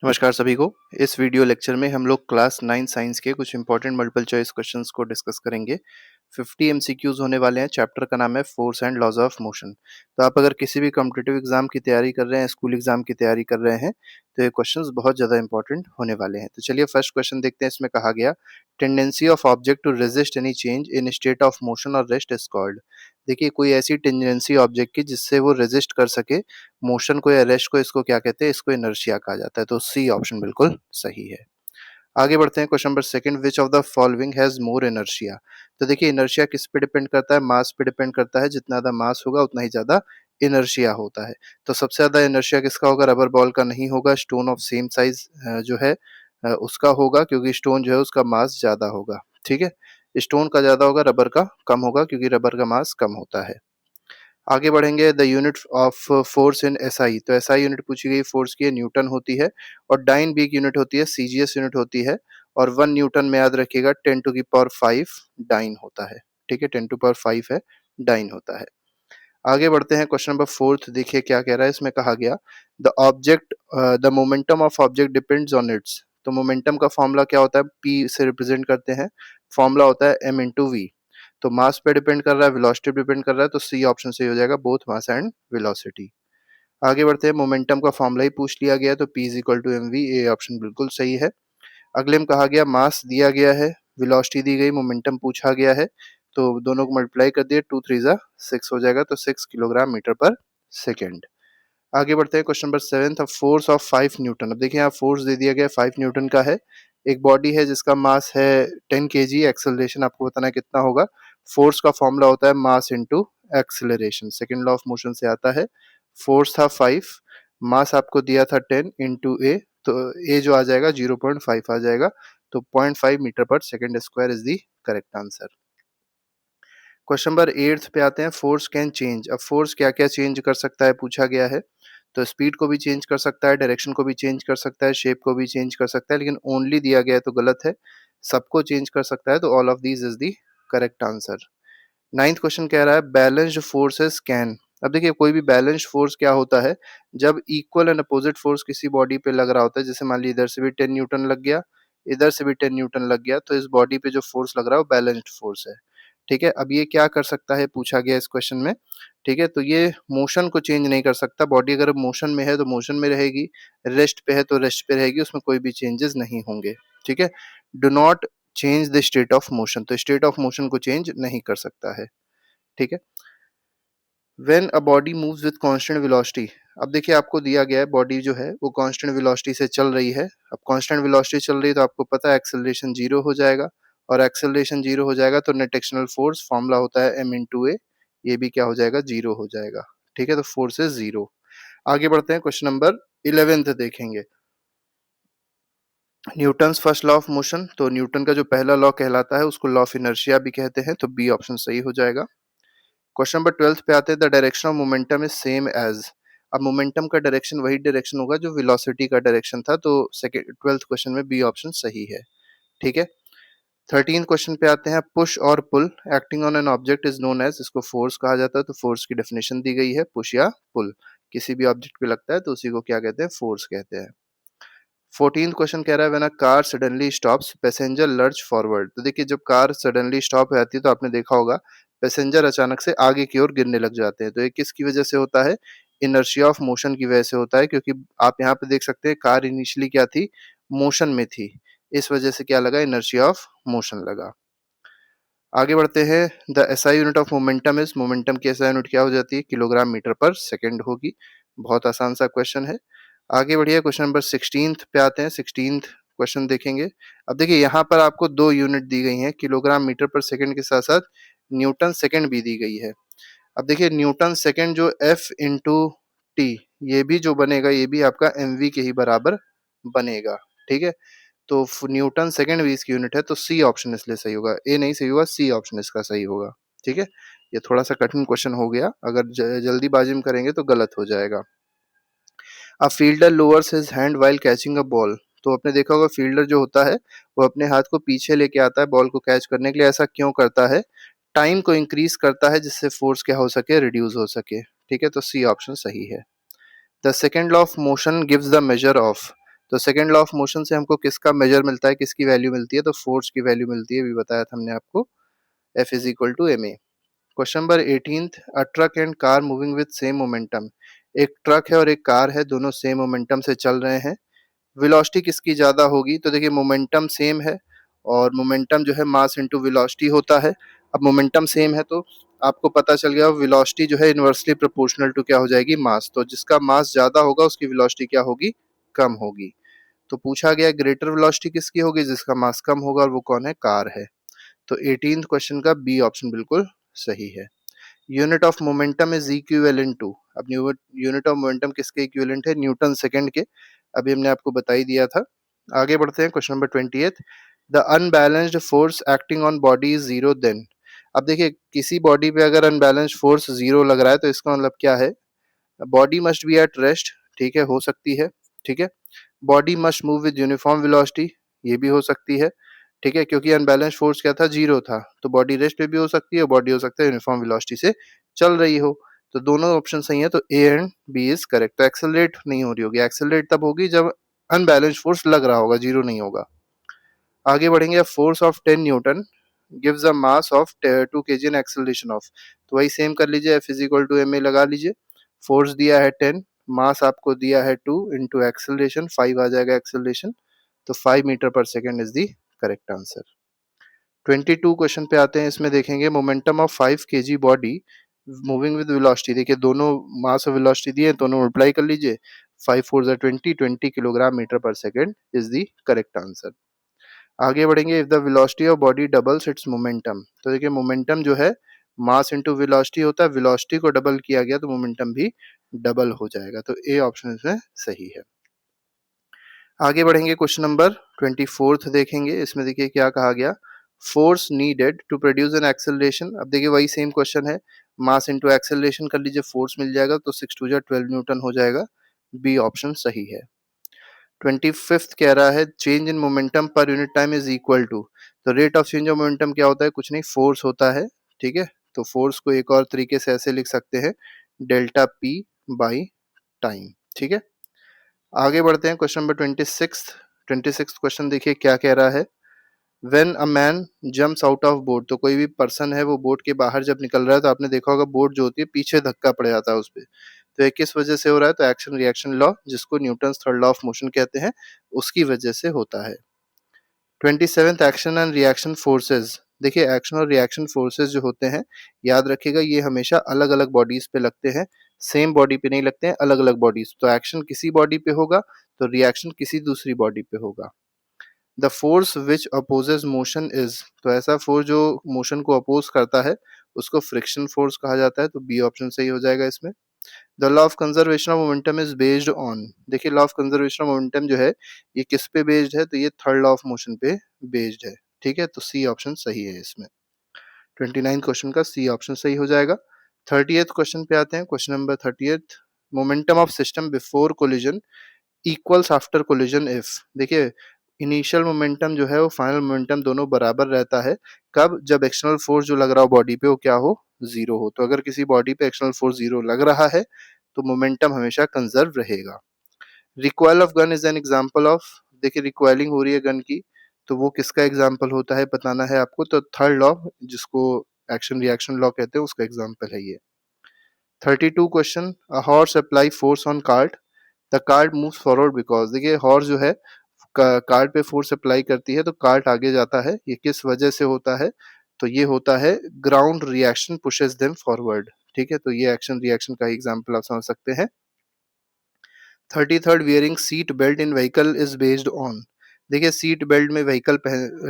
नमस्कार सभी को। इस वीडियो लेक्चर में हम लोग क्लास 9 साइंस के कुछ इंपॉर्टेंट मल्टीपल चॉइस क्वेश्चंस को डिस्कस करेंगे। 50 एमसीक्यूज होने वाले हैं। चैप्टर का नाम है force and laws of motion. तो आप अगर किसी भी कॉम्पिटिटिव एग्जाम की तैयारी कर रहे हैं, स्कूल एग्जाम की तैयारी कर रहे हैं, तो ये क्वेश्चंस बहुत ज़्यादा इंपॉर्टेंट होने वाले हैं। तो चलिए फर्स्ट क्वेश्चन देखते हैं। इसमें कहा गया tendency of object to resist any change in state of motion और रेस्ट इज कॉल्ड। देखिए कोई ऐसी टेंडेंसी ऑब्जेक्ट की जिससे वो रेजिस्ट कर सके मोशन को या रेस्ट को, इसको क्या कहते हैं? इसको इनर्शिया कहा जाता है। तो सी ऑप्शन बिल्कुल सही है। आगे बढ़ते हैं। Question number second, which of the following has more inertia. तो देखिए इनर्शिया किस पे डिपेंड करता है? मास पे डिपेंड करता है। जितना ज्यादा मास होगा उतना ही ज्यादा इनर्शिया होता है। तो सबसे ज्यादा इनर्शिया किसका होगा? रबर बॉल का नहीं होगा। स्टोन ऑफ सेम साइज जो है उसका होगा, क्योंकि स्टोन जो है उसका मास ज्यादा होगा। ठीक है, स्टोन का ज्यादा होगा, रबर का कम होगा, क्योंकि रबर का मास कम होता है। आगे बढ़ेंगे। The unit of force in SI. तो एसआई यूनिट पूछी गई फोर्स की है, न्यूटन होती है। और डाइन भी एक यूनिट होती है, सीजीएस यूनिट होती है। और 1 न्यूटन में याद रखिएगा 10⁵ डाइन होता है। ठीक है, 10⁵ है, डाइन होता है। आगे बढ़ते हैं। क्वेश्चन नंबर फोर्थ देखिए क्या कह रहा है। इसमें कहा गया the momentum of object depends on it's. तो मोमेंटम का फॉर्मूला क्या होता है? पी से रिप्रेजेंट करते हैं। फॉर्मूला होता है एम इंटू वी। तो मास पे डिपेंड कर रहा है, वेलोसिटी पे डिपेंड कर रहा है, तो सी ऑप्शन सही हो जाएगा, बोथ मास एंड वेलोसिटी। आगे बढ़ते हैं। मोमेंटम का फॉर्मूला ही पूछ लिया गया है, तो P is equal to M V, ये ऑप्शन बिल्कुल सही है। अगले में कहा गया मास दिया गया है, वेलोसिटी दी गई, मोमेंटम पूछा गया है, तो दोनों को मल्टीप्लाई कर दिए, 2 3 6 हो जाएगा, तो 6 किलोग्राम मीटर पर सेकेंड। आगे बढ़ते हैं। Question number seventh, force of 5 Newton. अब देखिए यहाँ फोर्स दे दिया गया 5 न्यूटन का है। एक बॉडी है जिसका मास है 10 kg, एक्सेलरेशन आपको बताना है कितना होगा। फोर्स का फॉर्मूला होता है mass into acceleration, second law of motion से आता है। फोर्स था 5, मास आपको दिया था 10 इंटू ए, तो ए जो आ जाएगा 0.5 आ जाएगा। तो 0.5 मीटर पर second square is the correct answer. Question number 8 पे आते हैं। Force can change. अब फोर्स क्या क्या चेंज कर सकता है पूछा गया है। तो स्पीड को भी चेंज कर सकता है, डायरेक्शन को भी चेंज कर सकता है, शेप को भी चेंज कर सकता है, लेकिन ओनली दिया गया है तो गलत है। सबको चेंज कर सकता है, तो all of these is the correct answer. Ninth question कह रहा है बैलेंस्ड फोर्सेस कैन। अब देखिए कोई भी बैलेंस्ड फोर्स क्या होता है? जब इक्वल एंड अपोजिट फोर्स किसी बॉडी पे लग रहा होता है, जैसे मान लीजिए इधर से भी 10 न्यूटन लग गया, इधर से भी 10 न्यूटन लग गया, तो इस बॉडी पे जो फोर्स लग रहा है वो बैलेंस्ड फोर्स है। ठीक है, अब ये क्या कर सकता है पूछा गया इस क्वेश्चन में। ठीक है, तो ये मोशन को चेंज नहीं कर सकता। बॉडी अगर मोशन में है तो मोशन में रहेगी, रेस्ट पे है तो रेस्ट पे रहेगी, उसमें कोई भी चेंजेस नहीं होंगे। ठीक है, do not change the state of motion. तो स्टेट ऑफ मोशन को चेंज नहीं कर सकता है। ठीक है, when a body moves with constant velocity. अब देखिए आपको दिया गया है बॉडी जो है वो कांस्टेंट वेलोसिटी से चल रही है। अब कांस्टेंट वेलोसिटी चल रही है तो आपको पता है एक्सेलरेशन जीरो हो जाएगा, और एक्सेलरेशन जीरो हो जाएगा तो नेट एक्शनल फोर्स फॉर्मूला होता है एम इंटू ए, ये भी क्या हो जाएगा? जीरो हो जाएगा। ठीक है, तो फोर्स इज जीरो। आगे बढ़ते हैं। क्वेश्चन नंबर 11 देखेंगे। Newton's first law of motion. तो न्यूटन का जो पहला लॉ कहलाता है उसको लॉ ऑफ इनर्शिया भी कहते हैं, तो बी ऑप्शन सही हो जाएगा। क्वेश्चन नंबर 12 पे आते हैं। The direction of momentum is same as. अब मोमेंटम का डायरेक्शन वही डायरेक्शन होगा जो वेलोसिटी का डायरेक्शन था, तो सेकंड 12th क्वेश्चन में बी ऑप्शन सही है। ठीक है, 13 क्वेश्चन पे आते हैं। पुश और pull acting on an object is known as. इसको फोर्स कहा जाता है, तो फोर्स की डेफिनेशन दी गई है, पुश या पुल किसी भी ऑब्जेक्ट पे लगता है तो उसी को क्या कहते हैं? फोर्स कहते हैं। 14th क्वेश्चन कह रहा है when a car suddenly stops passenger large forward. तो देखिए जब कार सडनली स्टॉप हो जाती है तो आपने देखा होगा पैसेंजर अचानक से आगे की ओर गिरने लग जाते हैं। तो ये किसकी वजह से होता है? इनर्शिया ऑफ मोशन की वजह से होता है, क्योंकि आप यहाँ पे देख सकते हैं कार इनिशियली क्या थी? मोशन में थी। इस वजह से क्या लगा? इनर्शिया ऑफ मोशन लगा। आगे बढ़ते हैं। The SI unit of momentum is. Momentum की एसआई यूनिट क्या हो जाती है? किलोग्राम मीटर पर सेकेंड होगी। बहुत आसान सा क्वेश्चन है। आगे बढ़िए। क्वेश्चन नंबर 16 पे आते हैं। 16th क्वेश्चन देखेंगे। अब देखिए यहाँ पर आपको दो यूनिट दी गई हैं, किलोग्राम मीटर पर सेकंड के साथ साथ न्यूटन सेकंड भी दी गई है। अब देखिए न्यूटन सेकंड जो एफ इंटू टी, ये भी जो बनेगा ये भी आपका एम वी के ही बराबर बनेगा। ठीक है, तो न्यूटन सेकंड भी इसकी यूनिट है, तो सी ऑप्शन इसलिए सही होगा, ए नहीं सही होगा, सी ऑप्शन इसका सही होगा। ठीक है, ये थोड़ा सा कठिन क्वेश्चन हो गया, अगर जल्दीबाजी में करेंगे तो गलत हो जाएगा। A fielder lowers his hand while catching a ball. तो आपने देखा होगा फील्डर जो होता है वो अपने हाथ को पीछे लेके आता है बॉल को कैच करने के लिए। ऐसा क्यों करता है? टाइम को इंक्रीज करता है जिससे फोर्स क्या हो सके? रिड्यूस हो सके। ठीक है, तो सी ऑप्शन सही है। The second law of motion gives the measure of. तो सेकंड लॉ ऑफ मोशन से हमको किसका मेजर मिलता है, किसकी वैल्यू मिलती है, तो फोर्स की वैल्यू मिलती है, अभी बताया था हमने आपको, F is equal to ma। Question number 18th, a truck and car moving with same momentum. एक ट्रक है और एक कार है, दोनों सेम मोमेंटम से चल रहे हैं। वेलोसिटी किसकी ज्यादा होगी, तो देखिए मोमेंटम सेम है और मोमेंटम जो है मास इनटू वेलोसिटी होता है। अब मोमेंटम सेम है तो आपको पता चल गया वेलोसिटी जो है इनवर्सली प्रोपोर्शनल टू क्या हो जाएगी, मास। तो जिसका मास ज्यादा होगा उसकी वेलोसिटी क्या होगी, कम होगी। तो पूछा गया ग्रेटर वेलोसिटी किसकी होगी, जिसका मास कम होगा, और वो कौन है, कार है। तो 18th क्वेश्चन का बी ऑप्शन बिल्कुल सही है। Unit of momentum is equivalent to. अब यूनिट ऑफ मोमेंटम किसके इक्विवेलेंट है, न्यूटन सेकंड के। अभी हमने आपको बता ही दिया था। आगे बढ़ते हैं, question number 20th, the unbalanced force acting on body is zero then. अब देखिए किसी बॉडी पे अगर अनबैलेंस्ड फोर्स जीरो लग रहा है तो इसका मतलब क्या है, body must be at rest, ठीक है, हो सकती है, ठीक है। Body must move with uniform velocity, ये भी हो सकती है, ठीक है, क्योंकि अनबैलेंस फोर्स क्या था, जीरो था, तो बॉडी रेस्ट पे भी हो सकती है, बॉडी हो सकता है यूनिफॉर्म वेलोसिटी से चल रही हो। तो दोनों ऑप्शन सही है, तो A and B is correct. तो एक्सेलरेट नहीं हो रही होगी, एक्सेलरेट तब होगी जब अनबैलेंस फोर्स लग रहा होगा, जीरो नहीं होगा। आगे बढ़ेंगे, force of 10 newton gives a mass of 2 kg an acceleration of. तो वही सेम कर लीजिए, F is equal to M A लगा लीजिए। फोर्स दिया है 10, मास आपको दिया है 2 इंटू एक्सेलरेशन 5 आ जाएगा एक्सेलरेशन। तो 5 मीटर पर second is the correct answer. 22 question पे आते हैं, इसमें देखेंगे momentum of 5 kg body moving with velocity. देखिए दोनों मास और वेलोसिटी दिए, दोनों मल्टीप्लाई कर लीजिए। 5 4 जा 20, 20 किलोग्राम मीटर पर second is the correct answer. आगे बढ़ेंगे, if the velocity of body doubles it's momentum. तो देखिए मोमेंटम जो है मास इंटू वेलोसिटी होता है, वेलोसिटी को डबल किया गया तो मोमेंटम भी डबल हो जाएगा। तो ए ऑप्शन इसमें सही है। आगे बढ़ेंगे, क्वेश्चन नंबर 24th देखेंगे, इसमें देखिए क्या कहा गया, force needed to produce an acceleration. अब देखिए वही सेम क्वेश्चन है, मास इंटू एक्सेलरेशन कर लीजिए, फोर्स मिल जाएगा, तो 6 2 जा 12 न्यूटन हो जाएगा। बी ऑप्शन सही है। 25th कह रहा है, change in momentum per unit time is equal to. तो rate of change of momentum क्या होता है, कुछ नहीं, फोर्स होता है, ठीक है। तो फोर्स को एक और तरीके से ऐसे लिख सकते हैं, डेल्टा पी बाई टाइम, ठीक है। आगे बढ़ते हैं, क्वेश्चन नंबर 26th क्वेश्चन देखिए क्या कह रहा है, when a man jumps out of boat. तो कोई भी पर्सन है वो बोट के बाहर जब निकल रहा है तो आपने देखा होगा बोट जो होती है पीछे धक्का पड़ जाता है उस पे। तो ये किस वजह से हो रहा है, तो एक्शन रिएक्शन लॉ, जिसको Newton third law of motion कहते हैं, उसकी वजह से होता है। 27th, action and reaction forces. देखिए एक्शन और रिएक्शन फोर्सेज जो होते हैं, याद रखिएगा ये हमेशा अलग अलग बॉडीज पे लगते हैं, सेम बॉडी पे नहीं लगते हैं, अलग अलग बॉडीज। तो एक्शन किसी बॉडी पे होगा तो रिएक्शन किसी दूसरी बॉडी पे होगा। The force which opposes motion is. तो ऐसा फोर्स जो मोशन को अपोज करता है उसको फ्रिक्शन फोर्स कहा जाता है। तो बी ऑप्शन सही हो जाएगा इसमें। The law of conservation of momentum is based on. देखिए law of conservation of momentum जो है ये किस पे बेस्ड है, तो ये थर्ड लॉ ऑफ मोशन पे बेस्ड है, ठीक है। तो सी ऑप्शन सही है इसमें। 29 क्वेश्चन का सी ऑप्शन सही हो जाएगा। 30th क्वेश्चन पे आते हैं, question number 30th, momentum of system before collision equals after collision if. देखिए इनिशियल मोमेंटम जो है वो फाइनल मोमेंटम दोनों बराबर रहता है, कब, जब एक्सटर्नल फोर्स जो लग रहा हो बॉडी पे वो क्या हो, जीरो हो। तो अगर किसी बॉडी पे एक्सटर्नल फोर्स जीरो लग रहा है तो मोमेंटम हमेशा कंजर्व रहेगा। Recoil of gun is an example of. देखिए रिकॉइलिंग हो रही है गन की, तो वो किसका एग्जांपल होता है बताना है आपको, तो थर्ड लॉ, जिसको एक्शन रिएक्शन लॉ कहते हैं, उसका एग्जांपल है ये। 32 question, a horse apply force on cart, the cart moves forward because. देखिए हॉर्स जो है कार्ट पे फोर्स अप्लाई करती है तो कार्ट आगे जाता है, ये किस वजह से होता है, तो ये होता है ground reaction pushes them forward, ठीक है। तो ये एक्शन रिएक्शन का एग्जांपल आप समझ सकते हैं। 33rd, wearing seat belt in vehicle is based on. देखिए सीट बेल्ट में व्हीकल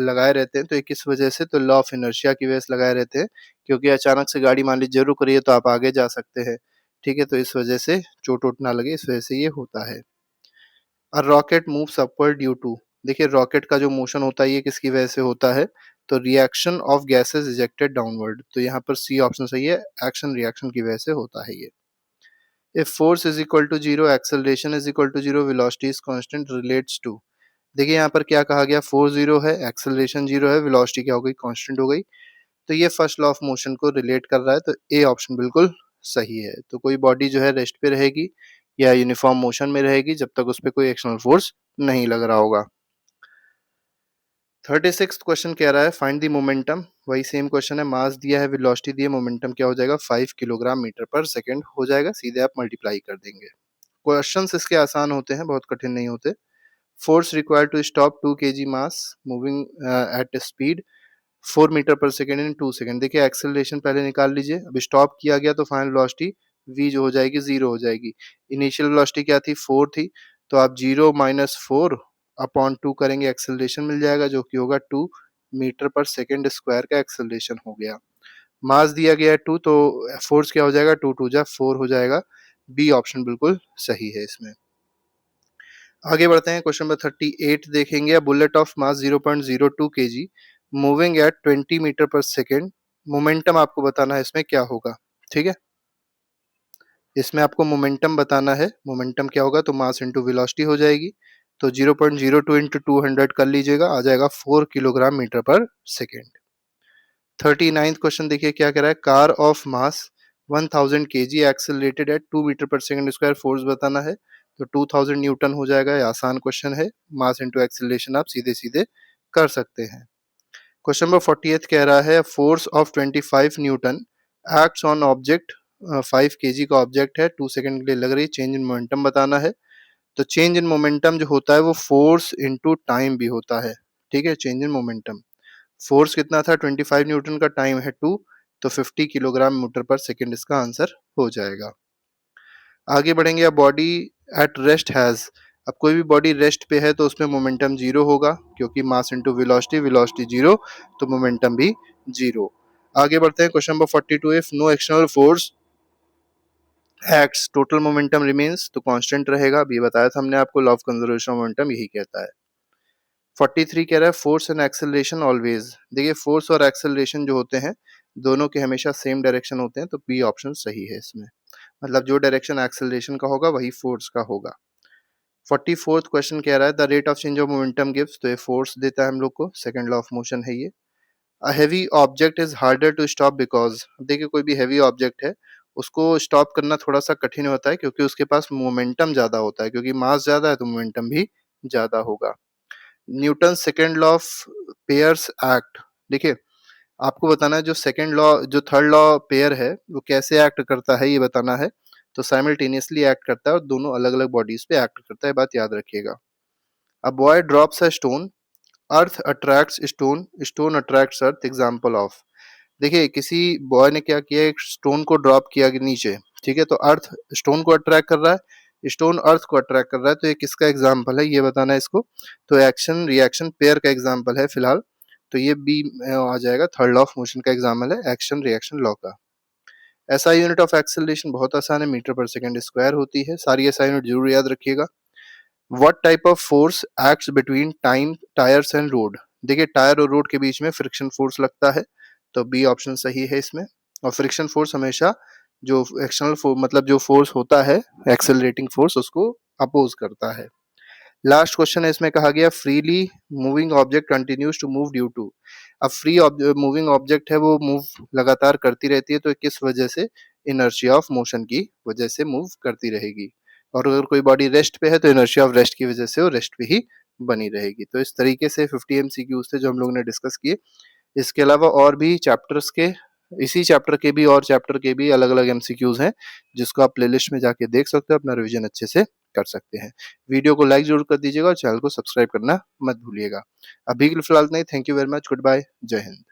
लगाए रहते हैं तो ये किस वजह से, तो लॉ ऑफ इनर्शिया की वजह से लगाए रहते हैं, क्योंकि अचानक से गाड़ी मान लीजिए रुक रही है तो आप आगे जा सकते हैं, ठीक है। तो इस वजह से चोट वोट ना लगे, इस वजह से ये होता है। और rocket moves upward due to. देखिए रॉकेट का जो मोशन होता है ये किसकी वजह से होता है, तो reaction of gases ejected downward. तो यहाँ पर सी ऑप्शन सही है, एक्शन रिएक्शन की वजह से होता है ये। If force is equal to zero, acceleration is equal to zero, velocity is constant, relates to. देखिए यहाँ पर क्या कहा गया, फोर्स जीरो है, एक्सेलरेशन जीरो है, वेलोसिटी क्या हो गई, कांस्टेंट हो गई। तो ये फर्स्ट लॉ ऑफ मोशन को रिलेट कर रहा है, तो ए ऑप्शन बिल्कुल सही है। तो कोई बॉडी जो है रेस्ट पे रहेगी, या यूनिफॉर्म मोशन में रहेगी जब तक उस पे कोई एक्सटर्नल फोर्स नहीं लग रहा होगा। 36th क्वेश्चन कह रहा है फाइंड द मोमेंटम। वही सेम क्वेश्चन है, मास दिया है, वेलोसिटी दी है, मोमेंटम क्या हो जाएगा 5 किलोग्राम मीटर पर सेकंड हो जाएगा, सीधे आप मल्टीप्लाई कर देंगे। क्वेश्चंस इसके आसान होते हैं, बहुत कठिन नहीं होते। Force required to stop 2 kg mass moving at speed 4 meter पर सेकेंड इन 2 सेकेंड। देखिए एक्सेलरेशन पहले निकाल लीजिए, अब स्टॉप किया गया तो फाइनल वेलोसिटी v जो हो जाएगी 0 हो जाएगी। इनिशियल वेलोसिटी क्या थी 4 थी, तो आप 0 माइनस 4 अपॉन 2 करेंगे, एक्सेलरेशन मिल जाएगा जो कि होगा 2 मीटर पर सेकेंड स्क्वायर का एक्सेलरेशन हो गया। मास दिया गया है 2, तो फोर्स क्या हो जाएगा 2 2 जा 4 हो जाएगा। बी ऑप्शन बिल्कुल सही है इसमें। आगे बढ़ते हैं, क्वेश्चन नंबर 38 देखेंगे। Bullet of mass 0.02 kg moving at 20 meter पर सेकेंड, मोमेंटम आपको बताना है इसमें क्या होगा। ठीक है, इसमें आपको मोमेंटम बताना है, मोमेंटम क्या होगा तो मास इंटू वेलोसिटी हो जाएगी, तो 0.02 इंटू 200 कर लीजिएगा, आ जाएगा 4 किलोग्राम मीटर पर सेकेंड। 39th क्वेश्चन देखिए क्या कह रहा है, car of mass 1000 kg accelerated at 2 meter पर सेकंड स्क्वायर, फोर्स बताना है, तो 2000 न्यूटन हो जाएगा। ये आसान क्वेश्चन है, मास इनटू एक्सेलरेशन आप सीधे सीधे कर सकते हैं। क्वेश्चन नंबर 48 कह रहा है force of 25 Newton acts on object, 5 kg का ऑब्जेक्ट है, 2 सेकंड के लिए लग रही, चेंज इन मोमेंटम बताना है। तो चेंज इन मोमेंटम जो होता है वो फोर्स इनटू टाइम भी होता है। ठीक है, चेंज इन मोमेंटम, फोर्स कितना था 25 न्यूटन का, टाइम है 2, तो 50 किलोग्राम मीटर पर सेकेंड इसका आंसर हो जाएगा। आगे बढ़ेंगे, अब बॉडी एट रेस्ट हैज, अब कोई भी बॉडी रेस्ट पे है तो उसमें मोमेंटम जीरो होगा, क्योंकि mass into velocity, velocity zero, तो मोमेंटम भी जीरो। आगे बढ़ते हैं, question number 42, if no external force acts total momentum remains, तो कांस्टेंट रहेगा। अभी बताया था हमने आपको, law of conservation of momentum यही कहता है। 43 कह रहा है फोर्स एंड एक्सेलरेशन ऑलवेज, देखिए फोर्स और एक्सेलरेशन जो होते हैं दोनों के हमेशा सेम डायरेक्शन होते हैं, तो बी ऑप्शन सही है इसमें, मतलब जो डायरेक्शन एक्सेलरेशन का होगा वही फोर्स का होगा। 44th क्वेश्चन कह रहा है the rate of change of momentum gives, तो ये फोर्स देता है हम लोग को, सेकंड लॉ ऑफ मोशन है ये। A heavy object is harder to stop because, देखिए कोई भी हैवी ऑब्जेक्ट है उसको स्टॉप करना थोड़ा सा कठिन होता है, क्योंकि उसके पास मोमेंटम ज्यादा होता है, क्योंकि मास ज्यादा है तो मोमेंटम भी ज्यादा होगा। Newton second law of pairs act, देखिए आपको बताना है जो सेकेंड लॉ, जो थर्ड लॉ पेयर है वो कैसे एक्ट करता है ये बताना है, तो साइमल्टेनियसली एक्ट करता है और दोनों अलग अलग बॉडीज पे एक्ट करता है, बात याद रखिएगा। A boy drops a stone, earth attracts stone, stone attracts earth, example of. देखिए किसी बॉय ने क्या किया, एक स्टोन को ड्रॉप किया कि नीचे, ठीक है, तो अर्थ स्टोन को अट्रैक्ट कर रहा है, स्टोन अर्थ को अट्रैक्ट कर रहा है, तो ये किसका एग्जाम्पल है ये बताना है इसको, तो एक्शन रिएक्शन पेयर का एग्जाम्पल है फिलहाल, तो ये बी आ जाएगा, थर्ड लॉ ऑफ मोशन का एग्जाम्पल है एक्शन रिएक्शन लॉ का। एसआई यूनिट ऑफ एक्सेलरेशन बहुत आसान है, मीटर पर सेकंड स्क्वायर होती है, सारी एसआई यूनिट जरूर याद रखिएगा। What type of force acts between time tyres and road, देखिए टायर और रोड के बीच में फ्रिक्शन फोर्स लगता है, तो बी ऑप्शन सही है इसमें। और फ्रिक्शन फोर्स हमेशा जो एक्सटर्नल मतलब जो फोर्स होता है एक्सेलरेटिंग फोर्स उसको अपोज करता है। लास्ट क्वेश्चन है इसमें, कहा गया freely moving object continues to move due to, अब फ्री मूविंग ऑब्जेक्ट है वो मूव लगातार करती रहती है, तो किस वजह से, इनर्शिया ऑफ मोशन की वजह से मूव करती रहेगी। और अगर कोई बॉडी रेस्ट पे है तो इनर्शिया ऑफ रेस्ट की वजह से वो रेस्ट पे ही बनी रहेगी। तो इस तरीके से 50 एमसीक्यूज थे जो हम लोग ने डिस्कस किए। इसके अलावा और भी चैप्टर्स के, इसी चैप्टर के भी और चैप्टर के भी अलग अलग एमसीक्यूज हैं, जिसको आप प्लेलिस्ट में जाके देख सकते हो, अपना रिवीजन अच्छे से कर सकते हैं। वीडियो को लाइक जरूर कर दीजिएगा और चैनल को सब्सक्राइब करना मत भूलिएगा। अभी के लिए फिलहाल नहीं, thank you very much, good bye, जय हिंद।